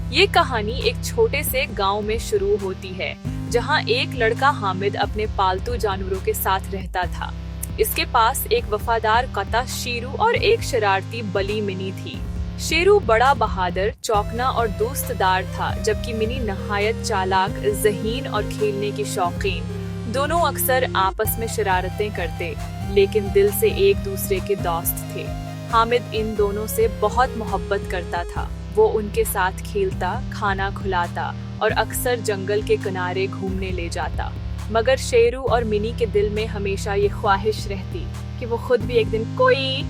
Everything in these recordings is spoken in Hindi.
ये कहानी एक छोटे से गांव में शुरू होती है, जहां एक लड़का हामिद अपने पालतू जानवरों के साथ रहता था। इसके पास एक वफादार कता शेरू और एक शरारती बली मिनी थी। शेरू बड़ा बहादुर, चौकना और दोस्तदार था, जबकि मिनी नहायत चालाक, ज़हीन और खेलने की शौकीन। दोनों अक्सर आपस में शरारतें करते, लेकिन दिल से एक दूसरे के दोस्त थे। हामिद इन दोनों से बहुत मोहब्बत करता था। वो उनके साथ खेलता, खाना खिलाता और अक्सर जंगल के किनारे घूमने ले जाता। मगर शेरू और मिनी के दिल में हमेशा ये ख्वाहिश रहती कि वो खुद भी एक दिन कोई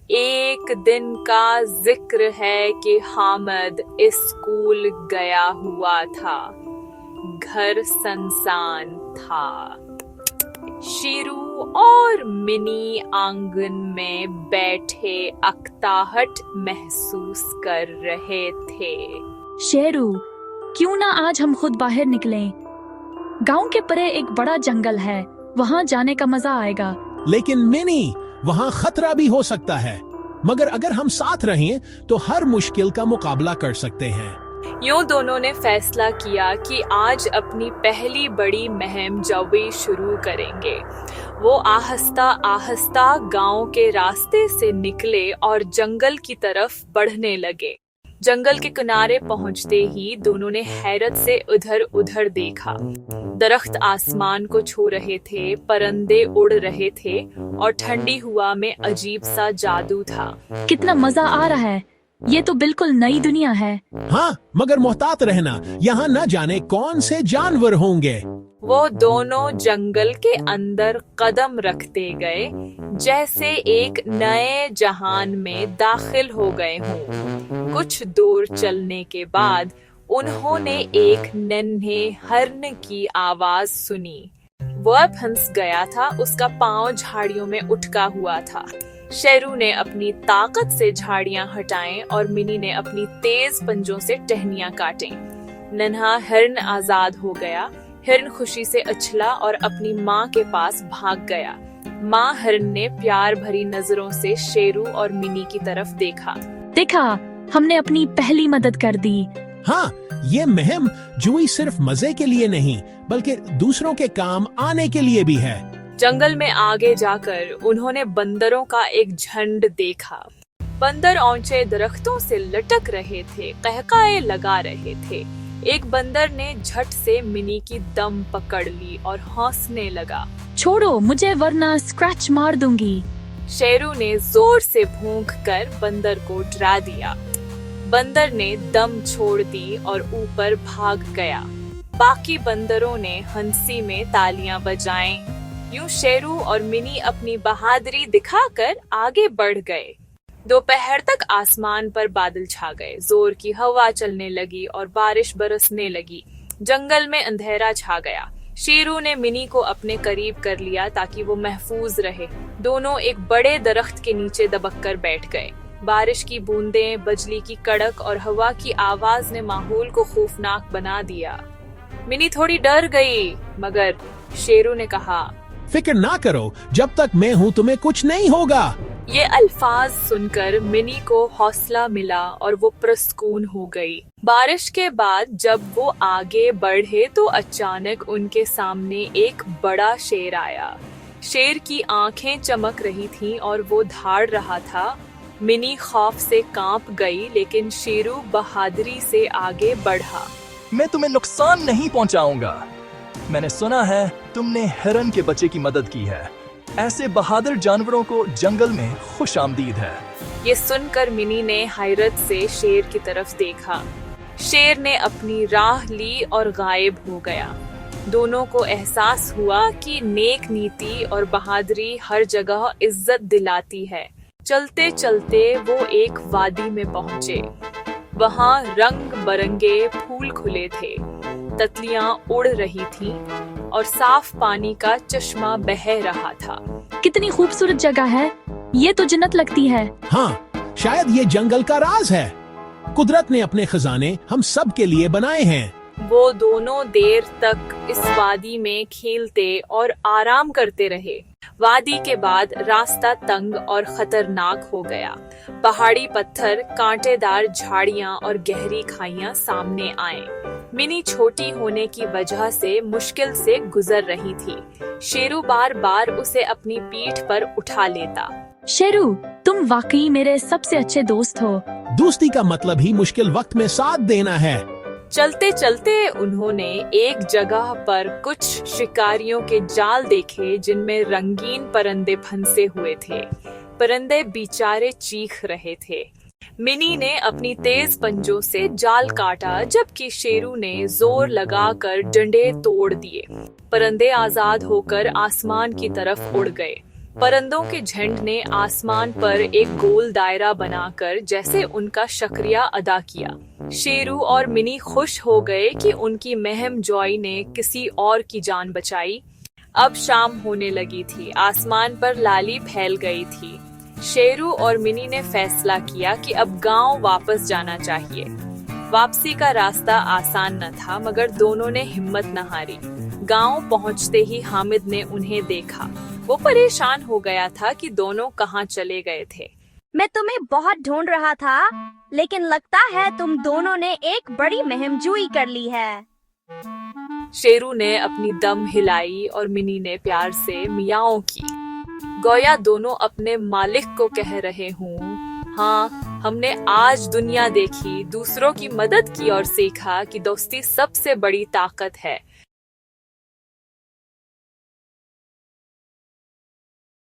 एक दिन का जिक्र है कि हामिद स्कूल गया हुआ था। घर सुनसान था। शेरू और मिनी आंगन में बैठे अकताहट महसूस कर रहे थे। शेरू, क्यों ना आज हम खुद बाहर निकलें? गांव के परे एक बड़ा जंगल है, वहां जाने का मजा आएगा। लेकिन मिनी, वहाँ खतरा भी हो सकता है। मगर अगर हम साथ रहें तो हर मुश्किल का मुकाबला कर सकते हैं। यूं दोनों ने फैसला किया कि आज अपनी पहली बड़ी मुहिम जल्दी शुरू करेंगे। वो आहिस्ता आहिस्ता गांव के रास्ते से निकले और जंगल की तरफ बढ़ने लगे। जंगल के किनारे पहुंचते ही दोनों ने हैरत से उधर उधर देखा। दरख्त आसमान को छू रहे थे, परिंदे उड़ रहे थे और ठंडी हवा में अजीब सा जादू था। कितना मजा आ रहा है, ये तो बिल्कुल नई दुनिया है। हाँ, मगर मोहतात रहना, यहाँ न जाने कौन से जानवर होंगे। वो दोनों जंगल के अंदर कदम रखते गए, जैसे एक नए जहान में दाखिल हो गए हों। कुछ दूर चलने के बाद उन्होंने एक नन्हे हिरन की आवाज सुनी। वह फंस गया था, उसका पांव झाड़ियों में उठका हुआ था। शेरू ने अपनी ताकत से झाड़ियां हटाएं और मिनी ने अपनी तेज पंजों से टहनियां काटें। नन्हा हिरन आजाद हो गया। हिरन खुशी से उछला और अपनी माँ के पास भाग गया। माँ हिरन ने प्यार भरी नजरों से शेरू और मिनी की तरफ देखा। देखा, हमने अपनी पहली मदद कर दी। हाँ, ये मुहिम जुई सिर्फ मजे के लिए नहीं, बल्कि दूसरों के काम आने के लिए भी है। जंगल में आगे जाकर उन्होंने बंदरों का एक झुंड देखा। बंदर ऊंचे दरख्तों से लटक रहे थे, कहकाए लगा रहे थे। एक बंदर ने झट से मिनी की दम पकड़ ली और हंसने लगा। छोड़ो मुझे, वरना स्क्रैच मार दूंगी। शेरू ने जोर से भौंककर बंदर को डरा दिया। बंदर ने दम छोड़ दी और ऊपर भाग गया। बाकी बंदरों ने हंसी में तालियां बजाएं। यूं शेरू और मिनी अपनी बहादुरी दिखाकर आगे बढ़ गए। दोपहर तक आसमान पर बादल छा गए। जोर की हवा चलने लगी और बारिश बरसने लगी। जंगल में अंधेरा छा गया। शेरू ने मिनी को अपने करीब कर लिया ताकि वो महफूज रहे। दोनों एक बड़े दरख्त के नीचे दबक कर बैठ गए। बारिश की बूंदें, बिजली की कड़क और हवा की आवाज ने माहौल को खौफनाक बना दिया। मिनी थोड़ी डर गई, मगर शेरू ने कहा, फिक्र ना करो, जब तक मैं हूँ तुम्हें कुछ नहीं होगा। ये अल्फाज सुनकर मिनी को हौसला मिला और वो पुरस्कून हो गई। बारिश के बाद जब वो आगे बढ़े तो अचानक उनके सामने एक बड़ा शेर आया। शेर की आंखें चमक रही थीं और वो धाड़ रहा था। मिनी खौफ से कांप गई, लेकिन शेरू बहादुरी से आगे बढ़ा। मैं तुम्हें नुकसान नहीं पहुंचाऊंगा। मैंने सुना है तुमने हिरन के बच्चे की मदद की है। ऐसे बहादुर जानवरों को जंगल में खुशामदीद है। ये सुनकर मिनी ने हैरत से शेर की तरफ देखा। शेर ने अपनी राह ली और गायब हो गया। दोनों को एहसास हुआ कि नेक नीति और बहादुरी हर जगह इज्जत दिलाती है। चलते चलते वो एक वादी में पहुंचे। वहाँ रंग बरंगे फूल खुले थे, तितलियां उड़ रही थीं और साफ पानी का चश्मा बह रहा था। कितनी खूबसूरत जगह है, ये तो जन्नत लगती है। हाँ, शायद ये जंगल का राज है। कुदरत ने अपने खजाने हम सब के लिए बनाए हैं। वो दोनों देर तक इस वादी में खेलते और आराम करते रहे। वादी के बाद रास्ता तंग और खतरनाक हो गया। पहाड़ी पत्थर, कांटेदार झाड़ियां और गहरी खाइयां सामने आए। मिनी छोटी होने की वजह से मुश्किल से गुजर रही थी। शेरू बार बार उसे अपनी पीठ पर उठा लेता। शेरू, तुम वाकई मेरे सबसे अच्छे दोस्त हो। दोस्ती का मतलब ही मुश्किल वक्त में साथ देना है। चलते चलते उन्होंने एक जगह पर कुछ शिकारियों के जाल देखे जिनमें रंगीन परिंदे फंसे हुए थे। परिंदे बेचारे चीख रहे थे। मिनी ने अपनी तेज पंजों से जाल काटा, जबकि शेरू ने जोर लगाकर डंडे तोड़ दिए। परिंदे आजाद होकर आसमान की तरफ उड़ गए। परिंदों के झुंड ने आसमान पर एक गोल दायरा बनाकर जैसे उनका शुक्रिया अदा किया। शेरू और मिनी खुश हो गए कि उनकी महम जॉय ने किसी और की जान बचाई। अब शाम होने लगी थी। आसमान पर लाली फैल गई थी। शेरू और मिनी ने फैसला किया कि अब गांव वापस जाना चाहिए। वापसी का रास्ता आसान न था, मगर दोनों ने हिम्मत न हारी। गांव पहुंचते ही हामिद ने उन्हें देखा। वो परेशान हो गया था कि दोनों कहाँ चले गए थे। मैं तुम्हें बहुत ढूंढ रहा था, लेकिन लगता है तुम दोनों ने एक बड़ी महमजूई कर ली है। शेरू ने अपनी दम हिलाई और मिनी ने प्यार से मियाओं की। गोया दोनों अपने मालिक को कह रहे हूँ, हाँ, हमने आज दुनिया देखी, दूसरों की मदद की और सीखा कि दोस्ती सबसे बड़ी ताकत है।